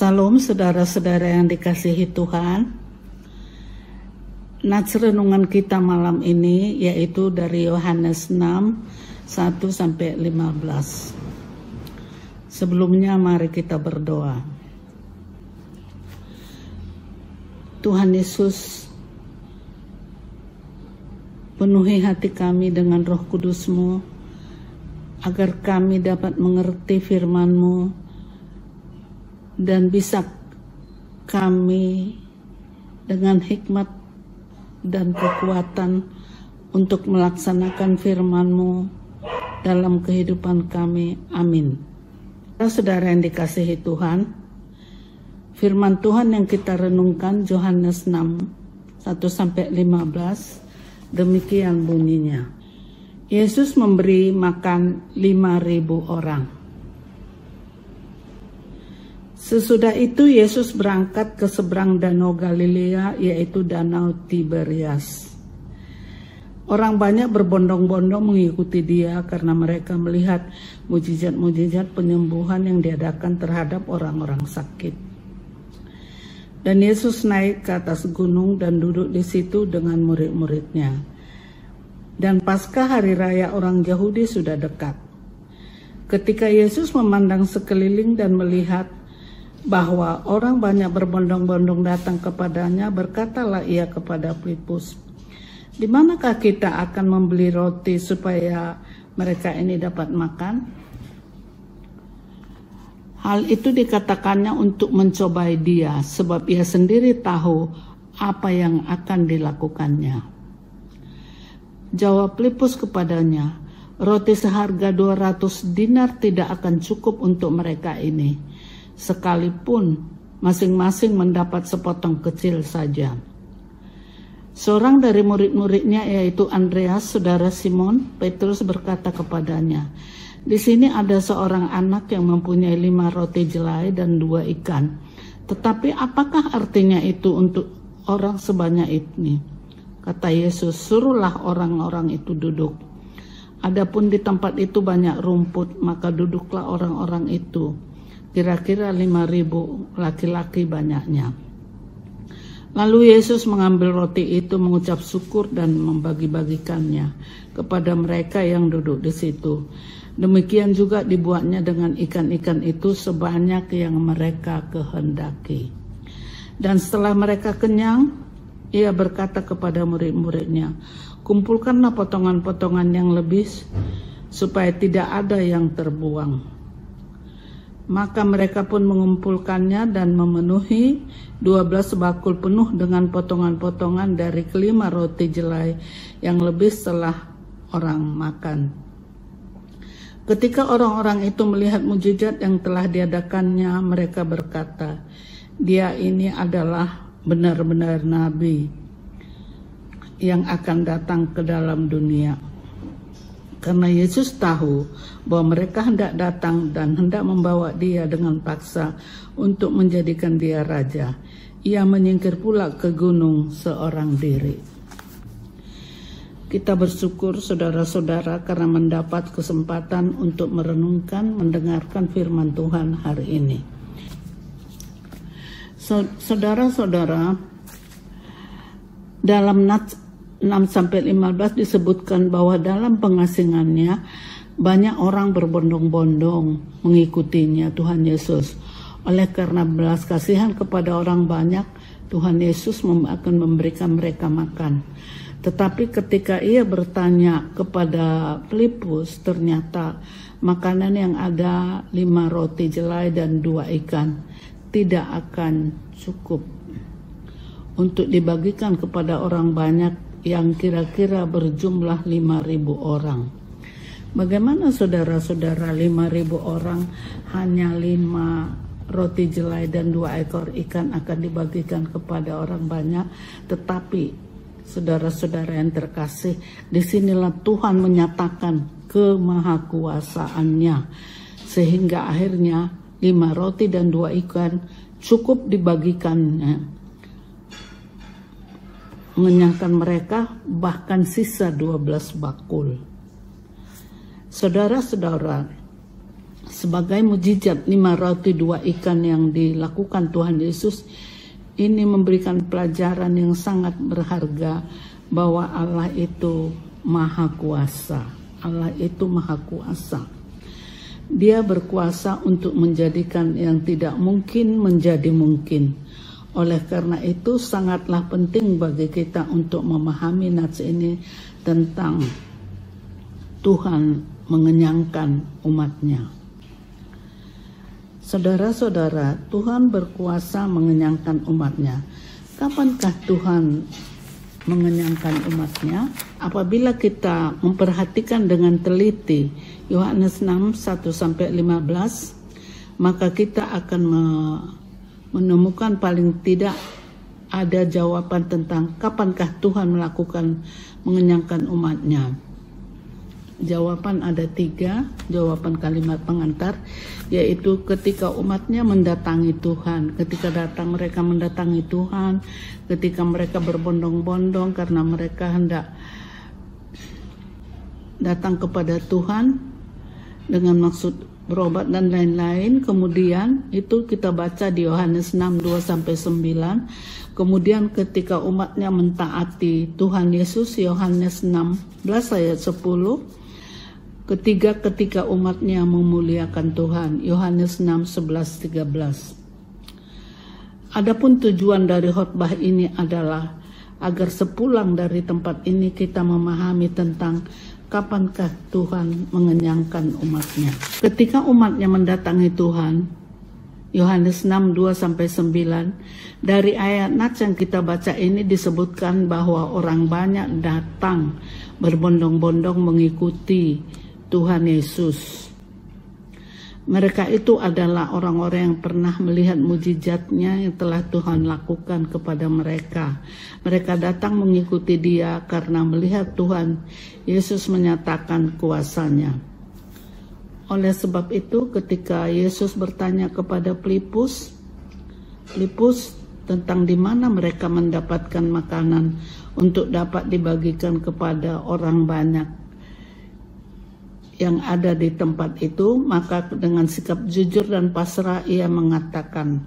Salam saudara-saudara yang dikasihi Tuhan. Nats renungan kita malam ini yaitu dari Yohanes 6, 1-15. Sebelumnya mari kita berdoa. Tuhan Yesus, penuhi hati kami dengan Roh Kudus-Mu, agar kami dapat mengerti firman-Mu, dan bisa kami dengan hikmat dan kekuatan untuk melaksanakan firman-Mu dalam kehidupan kami. Amin. Saudara yang dikasihi Tuhan, firman Tuhan yang kita renungkan Yohanes 6, 1-15, demikian bunyinya. Yesus memberi makan 5.000 orang. Sesudah itu Yesus berangkat ke seberang danau Galilea, yaitu danau Tiberias. Orang banyak berbondong-bondong mengikuti dia karena mereka melihat mujizat-mujizat penyembuhan yang diadakan terhadap orang-orang sakit. Dan Yesus naik ke atas gunung dan duduk di situ dengan murid-muridnya. Dan Paskah hari raya orang Yahudi sudah dekat. Ketika Yesus memandang sekeliling dan melihat bahwa orang banyak berbondong-bondong datang kepadanya, berkatalah ia kepada Filipus, "Di manakah kita akan membeli roti supaya mereka ini dapat makan?" Hal itu dikatakannya untuk mencobai dia, sebab ia sendiri tahu apa yang akan dilakukannya. Jawab Filipus kepadanya, "Roti seharga 200 dinar tidak akan cukup untuk mereka ini, sekalipun masing-masing mendapat sepotong kecil saja." Seorang dari murid-muridnya, yaitu Andreas, saudara Simon Petrus, berkata kepadanya, "Di sini ada seorang anak yang mempunyai 5 roti jelai dan 2 ikan. Tetapi apakah artinya itu untuk orang sebanyak ini?" Kata Yesus, "Suruhlah orang-orang itu duduk." Adapun di tempat itu banyak rumput, maka duduklah orang-orang itu. Kira-kira 5.000 laki-laki banyaknya. Lalu Yesus mengambil roti itu, mengucap syukur dan membagi-bagikannya kepada mereka yang duduk di situ. Demikian juga dibuatnya dengan ikan-ikan itu sebanyak yang mereka kehendaki. Dan setelah mereka kenyang, ia berkata kepada murid-muridnya, "Kumpulkanlah potongan-potongan yang lebih supaya tidak ada yang terbuang." Maka mereka pun mengumpulkannya dan memenuhi 12 bakul penuh dengan potongan-potongan dari kelima roti jelai yang lebih setelah orang makan. Ketika orang-orang itu melihat mujizat yang telah diadakannya, mereka berkata, "Dia ini adalah benar-benar nabi yang akan datang ke dalam dunia." Karena Yesus tahu bahwa mereka hendak datang dan hendak membawa dia dengan paksa untuk menjadikan dia raja, ia menyingkir pula ke gunung seorang diri. Kita bersyukur saudara-saudara karena mendapat kesempatan untuk merenungkan, mendengarkan firman Tuhan hari ini. Saudara-saudara, dalam Nats 6-15 disebutkan bahwa dalam pengasingannya banyak orang berbondong-bondong mengikutinya, Tuhan Yesus. Oleh karena belas kasihan kepada orang banyak, Tuhan Yesus akan memberikan mereka makan. Tetapi ketika ia bertanya kepada Filipus, ternyata makanan yang ada 5 roti jelai dan 2 ikan tidak akan cukup untuk dibagikan kepada orang banyak yang kira-kira berjumlah 5.000 orang. Bagaimana saudara-saudara 5.000 orang hanya 5 roti jelai dan 2 ekor ikan akan dibagikan kepada orang banyak? Tetapi saudara-saudara yang terkasih, disinilah Tuhan menyatakan kemahakuasaannya, sehingga akhirnya 5 roti dan 2 ikan cukup dibagikannya, mengenyangkan mereka, bahkan sisa 12 bakul. Saudara-saudara, Sebagai mujizat 5 roti 2 ikan yang dilakukan Tuhan Yesus, ini memberikan pelajaran yang sangat berharga bahwa Allah itu Maha Kuasa. Allah itu Maha Kuasa. Dia berkuasa untuk menjadikan yang tidak mungkin menjadi mungkin. Oleh karena itu sangatlah penting bagi kita untuk memahami nats ini tentang Tuhan mengenyangkan umatnya. Saudara-saudara, Tuhan berkuasa mengenyangkan umatnya. Kapankah Tuhan mengenyangkan umatnya? Apabila kita memperhatikan dengan teliti Yohanes 6, 1-15, maka kita akan menemukan paling tidak ada jawaban tentang kapankah Tuhan melakukan mengenyangkan umatnya. Jawaban ada 3, jawaban kalimat pengantar, yaitu ketika umatnya mendatangi Tuhan. Ketika mereka mendatangi Tuhan, ketika mereka berbondong-bondong karena mereka hendak datang kepada Tuhan dengan maksud berobat dan lain-lain. Kemudian itu kita baca di Yohanes 6, 2-9. Kemudian ketika umatnya mentaati Tuhan Yesus, Yohanes 16 ayat 10. Ketiga, ketika umatnya memuliakan Tuhan, Yohanes 6, 11-13. Adapun tujuan dari khotbah ini adalah agar sepulang dari tempat ini kita memahami tentang kapankah Tuhan mengenyangkan umatnya. Ketika umatnya mendatangi Tuhan, Yohanes 6, 2-9, dari ayat nats yang kita baca ini disebutkan bahwa orang banyak datang berbondong-bondong mengikuti Tuhan Yesus. Mereka itu adalah orang-orang yang pernah melihat mujizatnya yang telah Tuhan lakukan kepada mereka. Mereka datang mengikuti Dia karena melihat Tuhan Yesus menyatakan kuasanya. Oleh sebab itu, ketika Yesus bertanya kepada Filipus tentang di mana mereka mendapatkan makanan untuk dapat dibagikan kepada orang banyak yang ada di tempat itu, maka dengan sikap jujur dan pasrah ia mengatakan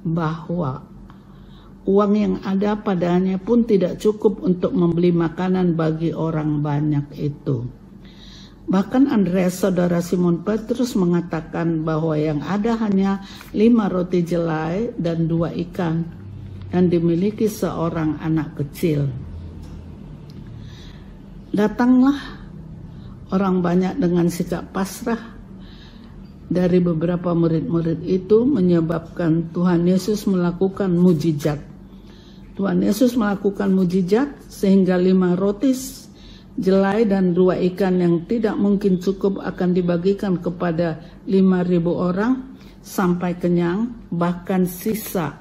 bahwa uang yang ada padanya pun tidak cukup untuk membeli makanan bagi orang banyak itu. Bahkan Andreas, saudara Simon Petrus, mengatakan bahwa yang ada hanya 5 roti jelai dan 2 ikan dan dimiliki seorang anak kecil. Datanglah orang banyak dengan sikap pasrah dari beberapa murid-murid itu menyebabkan Tuhan Yesus melakukan mujizat. Tuhan Yesus melakukan mujizat sehingga 5 roti jelai dan 2 ikan yang tidak mungkin cukup akan dibagikan kepada 5.000 orang sampai kenyang, bahkan sisa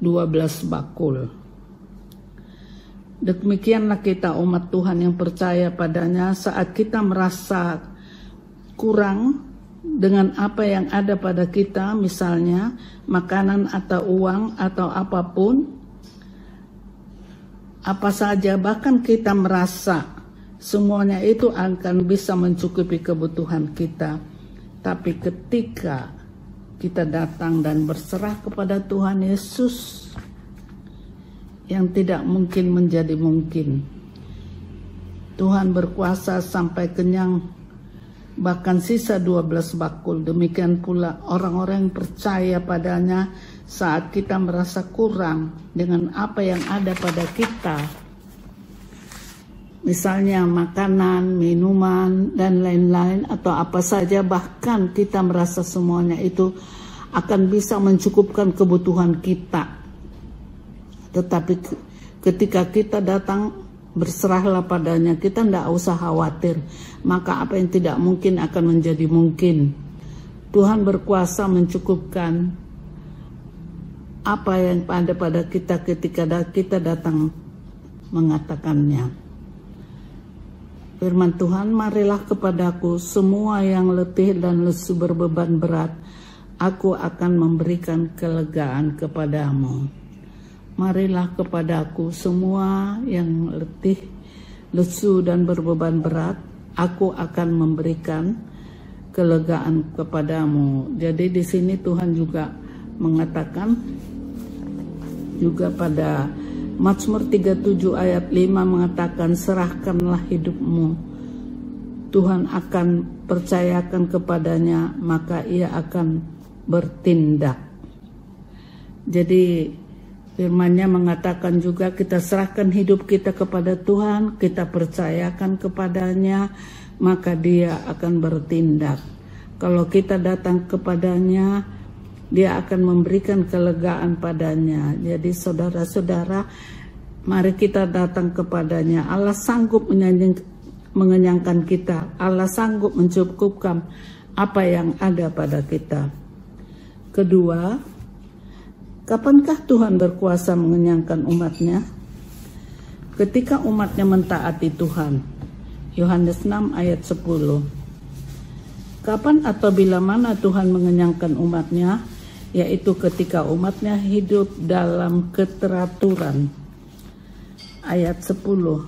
12 bakul. Demikianlah kita umat Tuhan yang percaya padanya saat kita merasa kurang dengan apa yang ada pada kita, misalnya makanan atau uang atau apapun, apa saja, bahkan kita merasa semuanya itu akan bisa mencukupi kebutuhan kita. Tapi ketika kita datang dan berserah kepada Tuhan Yesus, yang tidak mungkin menjadi mungkin. Tuhan berkuasa sampai kenyang, bahkan sisa 12 bakul. Demikian pula orang-orang yang percaya padanya saat kita merasa kurang dengan apa yang ada pada kita. Misalnya makanan, minuman, dan lain-lain, atau apa saja, bahkan kita merasa semuanya itu akan bisa mencukupkan kebutuhan kita. Tetapi ketika kita datang, berserahlah padanya, kita tidak usah khawatir. Maka apa yang tidak mungkin akan menjadi mungkin. Tuhan berkuasa mencukupkan apa yang ada pada kita ketika kita datang mengatakannya. Firman Tuhan, marilah kepadaku semua yang letih dan lesu berbeban berat, aku akan memberikan kelegaan kepadamu. Marilah kepadaku semua yang letih, lesu dan berbeban berat, aku akan memberikan kelegaan kepadamu. Jadi di sini Tuhan juga mengatakan juga pada Mazmur 37 ayat 5 mengatakan, serahkanlah hidupmu, Tuhan akan percayakan kepadanya, maka ia akan bertindak. Jadi firman-Nya mengatakan juga kita serahkan hidup kita kepada Tuhan, kita percayakan kepadanya, maka dia akan bertindak. Kalau kita datang kepadanya, dia akan memberikan kelegaan padanya. Jadi saudara-saudara, mari kita datang kepadanya. Allah sanggup mengenyangkan kita. Allah sanggup mencukupkan apa yang ada pada kita. Kedua, kapankah Tuhan berkuasa mengenyangkan umatnya? Ketika umatnya mentaati Tuhan. Yohanes 6 ayat 10. Kapan atau bila mana Tuhan mengenyangkan umatnya? Yaitu ketika umatnya hidup dalam keteraturan. Ayat 10.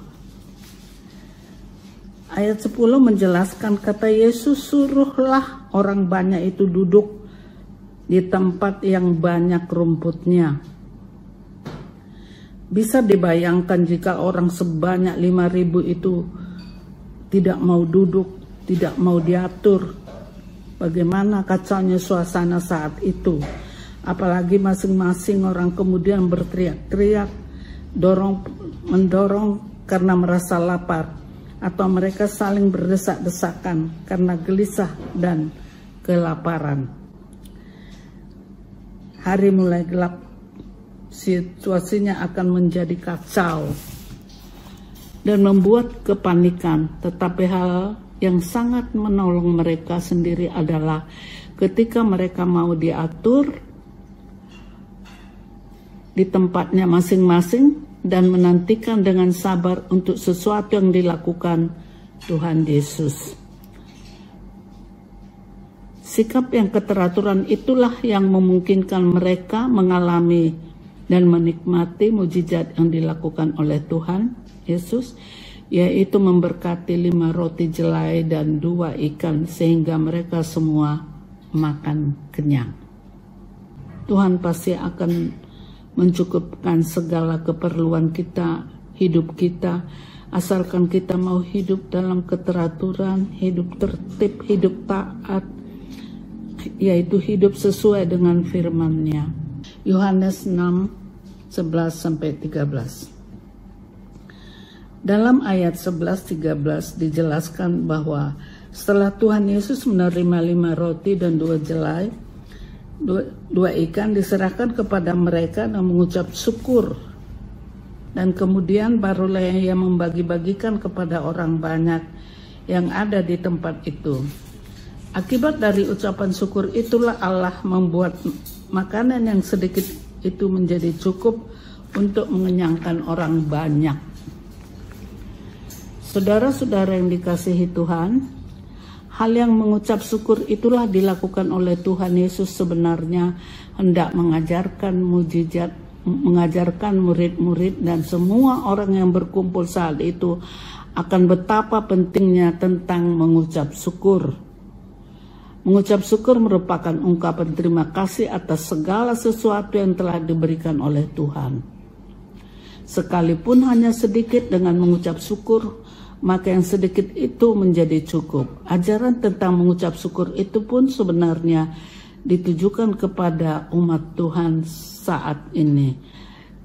Ayat 10 menjelaskan, kata Yesus, suruhlah orang banyak itu duduk di tempat yang banyak rumputnya. Bisa dibayangkan jika orang sebanyak 5.000 itu tidak mau duduk, tidak mau diatur. Bagaimana kacaunya suasana saat itu. Apalagi masing-masing orang kemudian berteriak-teriak, mendorong karena merasa lapar. Atau mereka saling berdesak-desakan karena gelisah dan kelaparan. Hari mulai gelap, situasinya akan menjadi kacau dan membuat kepanikan. Tetapi hal yang sangat menolong mereka sendiri adalah ketika mereka mau diatur di tempatnya masing-masing dan menantikan dengan sabar untuk sesuatu yang dilakukan Tuhan Yesus. Sikap yang keteraturan itulah yang memungkinkan mereka mengalami dan menikmati mujizat yang dilakukan oleh Tuhan Yesus, yaitu memberkati 5 roti jelai dan 2 ikan sehingga mereka semua makan kenyang. Tuhan pasti akan mencukupkan segala keperluan kita, hidup kita, asalkan kita mau hidup dalam keteraturan, hidup tertib, hidup taat, yaitu hidup sesuai dengan firman-Nya. Yohanes 6, 11-13. Dalam ayat 11-13 dijelaskan bahwa setelah Tuhan Yesus menerima 5 roti dan 2 jelai, 2 ikan diserahkan kepada mereka dan mengucap syukur. Dan kemudian barulah ia membagi-bagikan kepada orang banyak yang ada di tempat itu. Akibat dari ucapan syukur itulah Allah membuat makanan yang sedikit itu menjadi cukup untuk mengenyangkan orang banyak. Saudara-saudara yang dikasihi Tuhan, hal yang mengucap syukur itulah dilakukan oleh Tuhan Yesus sebenarnya hendak mengajarkan mujizat, mengajarkan murid-murid dan semua orang yang berkumpul saat itu akan betapa pentingnya tentang mengucap syukur. Mengucap syukur merupakan ungkapan terima kasih atas segala sesuatu yang telah diberikan oleh Tuhan. Sekalipun hanya sedikit, dengan mengucap syukur, maka yang sedikit itu menjadi cukup. Ajaran tentang mengucap syukur itu pun sebenarnya ditujukan kepada umat Tuhan saat ini.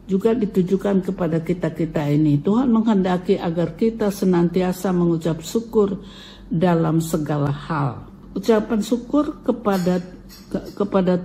Juga ditujukan kepada kita-kita ini. Tuhan menghendaki agar kita senantiasa mengucap syukur dalam segala hal. Ucapan syukur kepada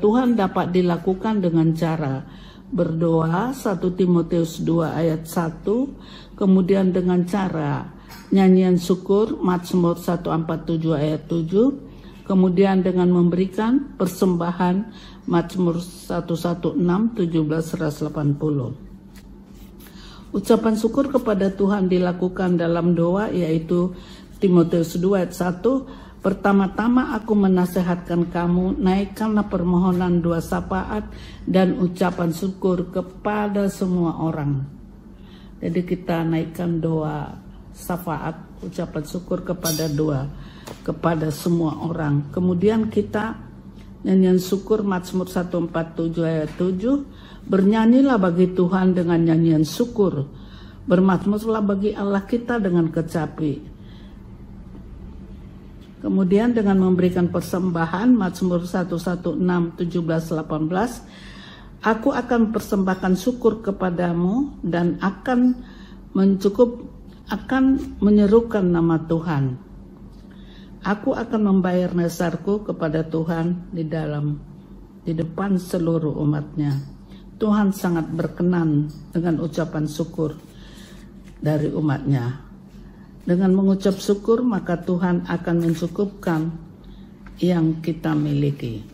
Tuhan dapat dilakukan dengan cara berdoa, 1 Timotius 2 ayat 1, kemudian dengan cara nyanyian syukur, Mazmur 147 ayat 7, kemudian dengan memberikan persembahan, Mazmur 116, 17-180. Ucapan syukur kepada Tuhan dilakukan dalam doa, yaitu Timotius 2 ayat 1, pertama-tama aku menasehatkan kamu, naikkanlah permohonan doa syafaat dan ucapan syukur kepada semua orang. Jadi kita naikkan doa syafaat, ucapan syukur kepada kepada semua orang. Kemudian kita nyanyian syukur Mazmur 147 ayat 7, bernyanyilah bagi Tuhan dengan nyanyian syukur, bermazmurlah bagi Allah kita dengan kecapi. Kemudian dengan memberikan persembahan Mazmur 116 17-18, aku akan persembahkan syukur kepadamu dan akan menyerukan nama Tuhan. Aku akan membayar nazarku kepada Tuhan di depan seluruh umatnya. Tuhan sangat berkenan dengan ucapan syukur dari umatnya. Dengan mengucap syukur, maka Tuhan akan mencukupkan yang kita miliki.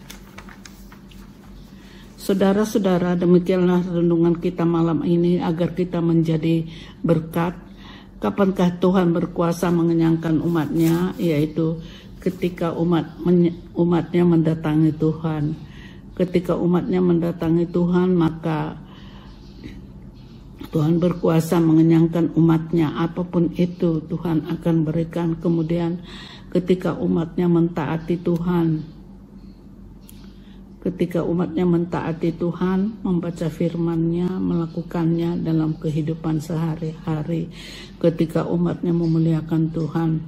Saudara-saudara, demikianlah renungan kita malam ini agar kita menjadi berkat. Kapankah Tuhan berkuasa mengenyangkan umatnya, yaitu ketika umatnya mendatangi Tuhan. Ketika umatnya mendatangi Tuhan, maka Tuhan berkuasa mengenyangkan umatnya, apapun itu Tuhan akan berikan. Kemudian ketika umatnya mentaati Tuhan, membaca firman-Nya, melakukannya dalam kehidupan sehari-hari. Ketika umatnya memuliakan Tuhan,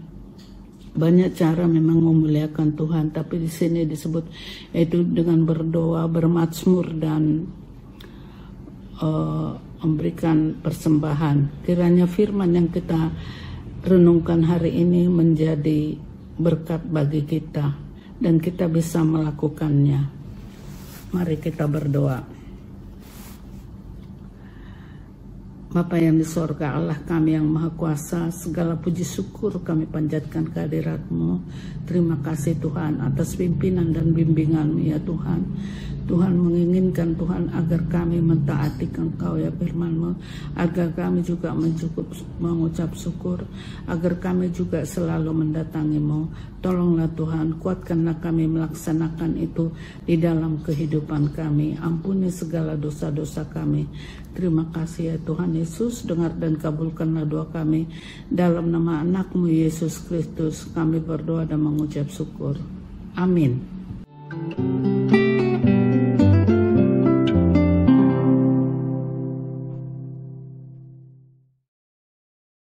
banyak cara memang memuliakan Tuhan, tapi di sini disebut yaitu dengan berdoa, bermazmur dan memberikan persembahan. Kiranya firman yang kita renungkan hari ini menjadi berkat bagi kita dan kita bisa melakukannya. Mari kita berdoa. Bapa yang di sorga, Allah kami yang maha kuasa, segala puji syukur kami panjatkan kehadirat-Mu. Terima kasih Tuhan atas pimpinan dan bimbingan-Mu ya Tuhan. Tuhan menginginkan Tuhan agar kami mentaati Engkau ya firman-Mu, agar kami juga mengucap syukur, agar kami juga selalu mendatangi-Mu. Tolonglah Tuhan, kuatkanlah kami melaksanakan itu di dalam kehidupan kami. Ampuni segala dosa-dosa kami. Terima kasih ya Tuhan Yesus, dengar dan kabulkanlah doa kami. Dalam nama anak-Mu Yesus Kristus kami berdoa dan mengucap syukur. Amin.